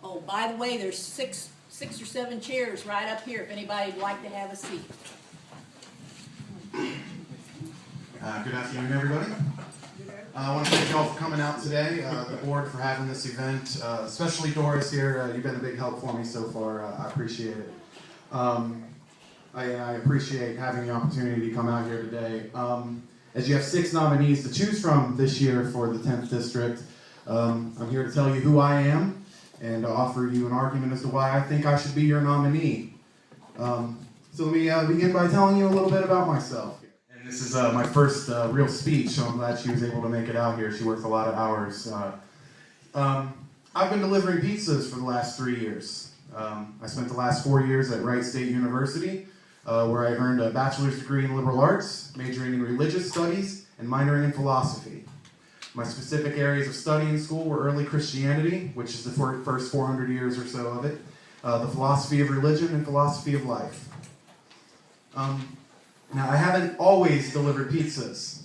Oh, by the way, there's six or seven chairs right up here if anybody'd like to have a seat. Good afternoon, everybody. I want to thank you all for coming out today, the board for having this event, especially Doris here. You've been a big help for me so far. I appreciate it. I appreciate having the opportunity to come out here today. As you have 6 nominees to choose from this year for the 10th District, I'm here to tell you who I am and offer you an argument as to why I think I should be your nominee. So let me begin by telling you a little bit about myself. And this is my first real speech, so I'm glad she was able to make it out here. She worked a lot of hours. I've been delivering pizzas for the last 3 years. I spent the last 4 years at Wright State University, where I earned a bachelor's degree in liberal arts, majoring in religious studies, and minoring in philosophy. My specific areas of study in school were early Christianity, which is the first 400 years or so of it, the philosophy of religion, and philosophy of life. Now, I haven't always delivered pizzas.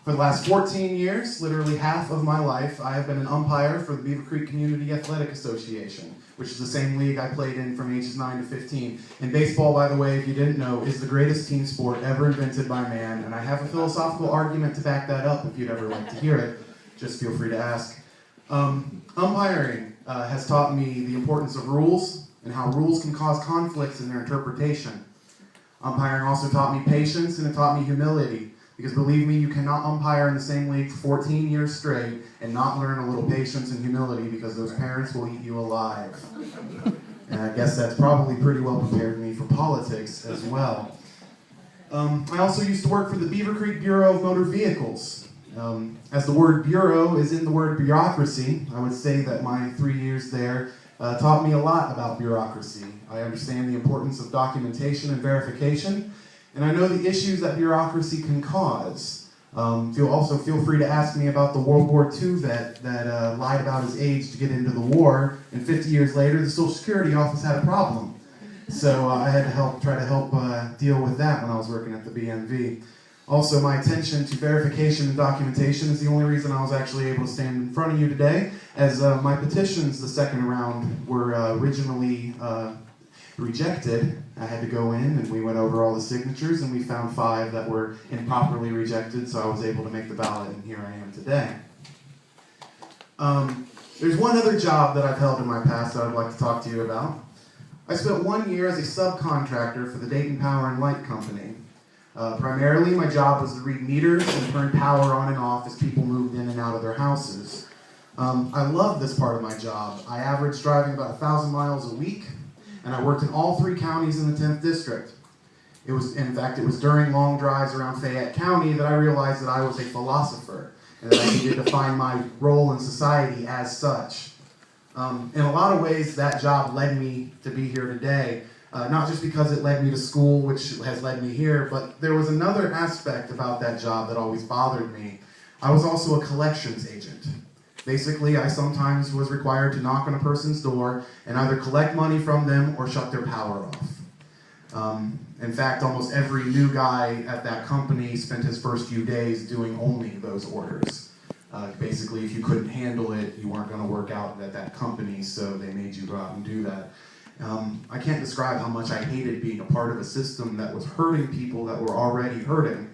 For the last 14 years, literally half of my life, I have been an umpire for the Beaver Creek Community Athletic Association, which is the same league I played in from ages 9 to 15. And baseball, by the way, if you didn't know, is the greatest team sport ever invented by man, and I have a philosophical argument to back that up if you'd ever like to hear it. Just feel free to ask. Umpiring has taught me the importance of rules and how rules can cause conflicts in their interpretation. Umpiring also taught me patience, and it taught me humility. Because believe me, you cannot umpire in the same league for 14 years straight and not learn a little patience and humility, because those parents will eat you alive. And I guess that's probably pretty well prepared me for politics as well. I also used to work for the Beaver Creek Bureau of Motor Vehicles. As the word bureau is in the word bureaucracy, I would say that my 3 years there taught me a lot about bureaucracy. I understand the importance of documentation and verification, and I know the issues that bureaucracy can cause. Feel free to ask me about the World War II vet that lied about his age to get into the war, and 50 years later the Social Security Office had a problem. So I had to try to help deal with that when I was working at the BMV. Also, my attention to verification and documentation is the only reason I was actually able to stand in front of you today, as my petitions the second round were originally rejected. I had to go in and we went over all the signatures and we found 5 that were improperly rejected, so I was able to make the ballot, and here I am today. There's one other job that I've held in my past that I'd like to talk to you about. I spent 1 year as a subcontractor for the Dayton Power and Light Company. Primarily, my job was to read meters and turn power on and off as people moved in and out of their houses. I loved this part of my job. I averaged driving about 1,000 miles a week, and I worked in all 3 counties in the 10th District. It was during long drives around Fayette County that I realized that I was a philosopher, and that I needed to find my role in society as such. In a lot of ways, that job led me to be here today. Not just because it led me to school, which has led me here, but there was another aspect about that job that always bothered me. I was also a collections agent. Basically, I sometimes was required to knock on a person's door and either collect money from them or shut their power off. In fact, almost every new guy at that company spent his first few days doing only those orders. Basically, if you couldn't handle it, you weren't going to work out at that company, so they made you go out and do that. I can't describe how much I hated being a part of a system that was hurting people that were already hurting.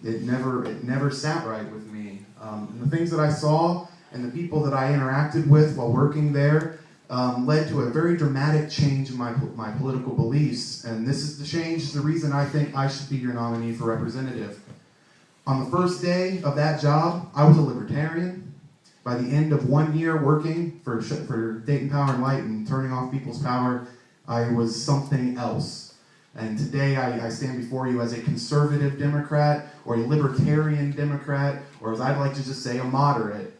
It never sat right with me. And the things that I saw and the people that I interacted with while working there led to a very dramatic change in my political beliefs. And this is the reason I think I should be your nominee for representative. On the first day of that job, I was a libertarian. By the end of 1 year working for Dayton Power and Light and turning off people's power, I was something else. And today I stand before you as a conservative Democrat, or a libertarian Democrat, or as I'd like to just say, a moderate.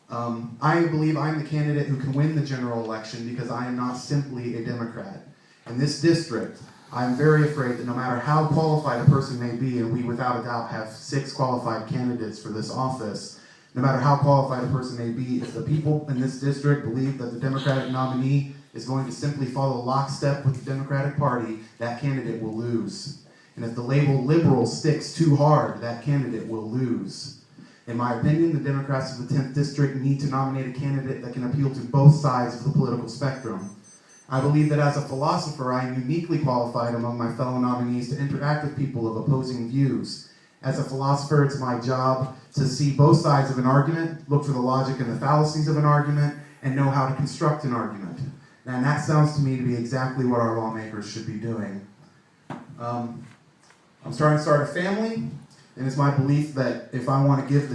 I believe I'm the candidate who can win the general election because I am not simply a Democrat. In this district, I'm very afraid that no matter how qualified a person may be, and we without a doubt have 6 qualified candidates for this office, no matter how qualified a person may be, if the people in this district believe that the Democratic nominee is going to simply follow lockstep with the Democratic Party, that candidate will lose. And if the label liberal sticks too hard, that candidate will lose. In my opinion, the Democrats of the 10th District need to nominate a candidate that can appeal to both sides of the political spectrum. I believe that as a philosopher, I am uniquely qualified among my fellow nominees to interact with people of opposing views. As a philosopher, it's my job to see both sides of an argument, look for the logic and the fallacies of an argument, and know how to construct an argument. And that sounds to me to be exactly what our lawmakers should be doing. I'm starting to start a family, and it's my belief that if I want to give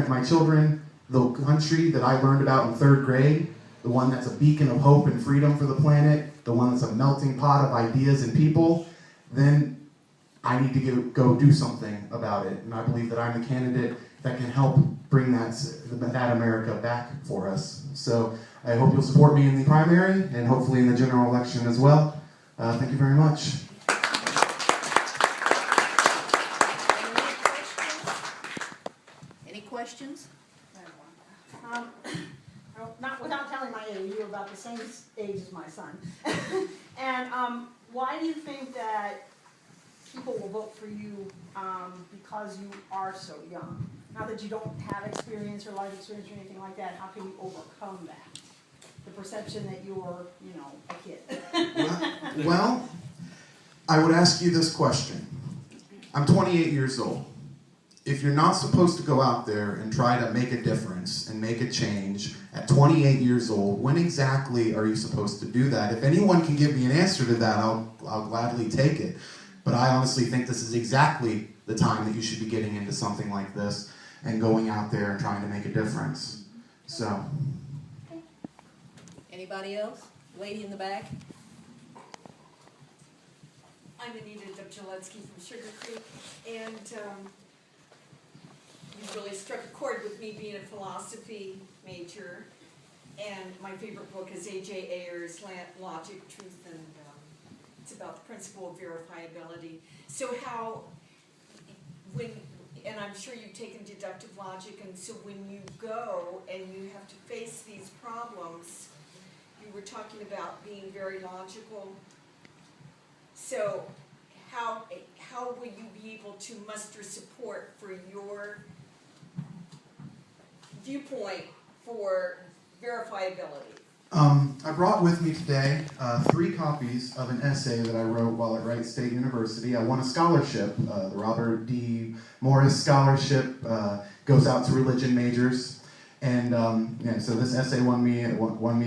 my children the country that I learned about in 3rd grade, the one that's a beacon of hope and freedom for the planet, the one that's a melting pot of ideas and people, then I need to go do something about it. And I believe that I'm the candidate that can help bring that America back for us. So I hope you'll support me in the primary and hopefully in the general election as well. Thank you very much. Any questions? Not without telling my age, you're about the same age as my son. And why do you think that people will vote for you because you are so young? Not that you don't have experience or life experience or anything like that, how can you overcome that? The perception that you're, a kid. Well, I would ask you this question. I'm 28 years old. If you're not supposed to go out there and try to make a difference and make a change at 28 years old, when exactly are you supposed to do that? If anyone can give me an answer to that, I'll gladly take it. But I honestly think this is exactly the time that you should be getting into something like this and going out there and trying to make a difference. So. Anybody else? Lady in the back? I'm Anita Dubjaletsky from Sugar Creek, and you really struck a chord with me being a philosophy major, and my favorite book is A.J. Ayer's Logic, Truth, and it's about the principle of verifiability. So and I'm sure you've taken deductive logic, and so when you go and you have to face these problems, you were talking about being very logical. So how will you be able to muster support for your viewpoint for verifiability? I brought with me today 3 copies of an essay that I wrote while at Wright State University. I won a scholarship. The Robert D. Morris Scholarship goes out to religion majors. And so this essay won me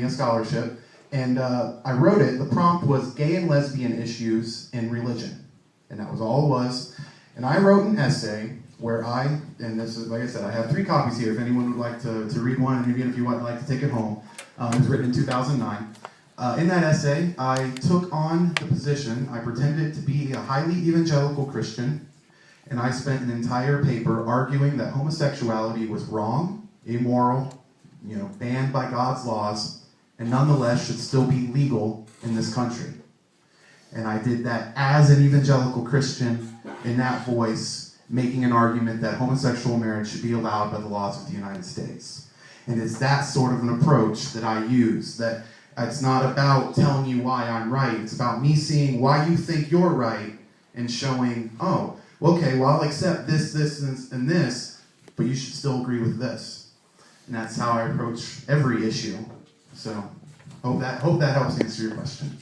a scholarship. And I wrote it. The prompt was gay and lesbian issues in religion. And that was all it was. And I wrote an essay where and this is, like I said, I have 3 copies here if anyone would like to read one, and even if you would like to take it home. It was written in 2009. In that essay, I took on the position, I pretended to be a highly evangelical Christian, and I spent an entire paper arguing that homosexuality was wrong, immoral, banned by God's laws, and nonetheless should still be legal in this country. And I did that as an evangelical Christian, in that voice, making an argument that homosexual marriage should be allowed by the laws of the United States. And it's that sort of an approach that I use, that it's not about telling you why I'm right, it's about me seeing why you think you're right, and showing, oh, okay, well, I'll accept this, and this, but you should still agree with this. And that's how I approach every issue. So, hope that helps answer your question.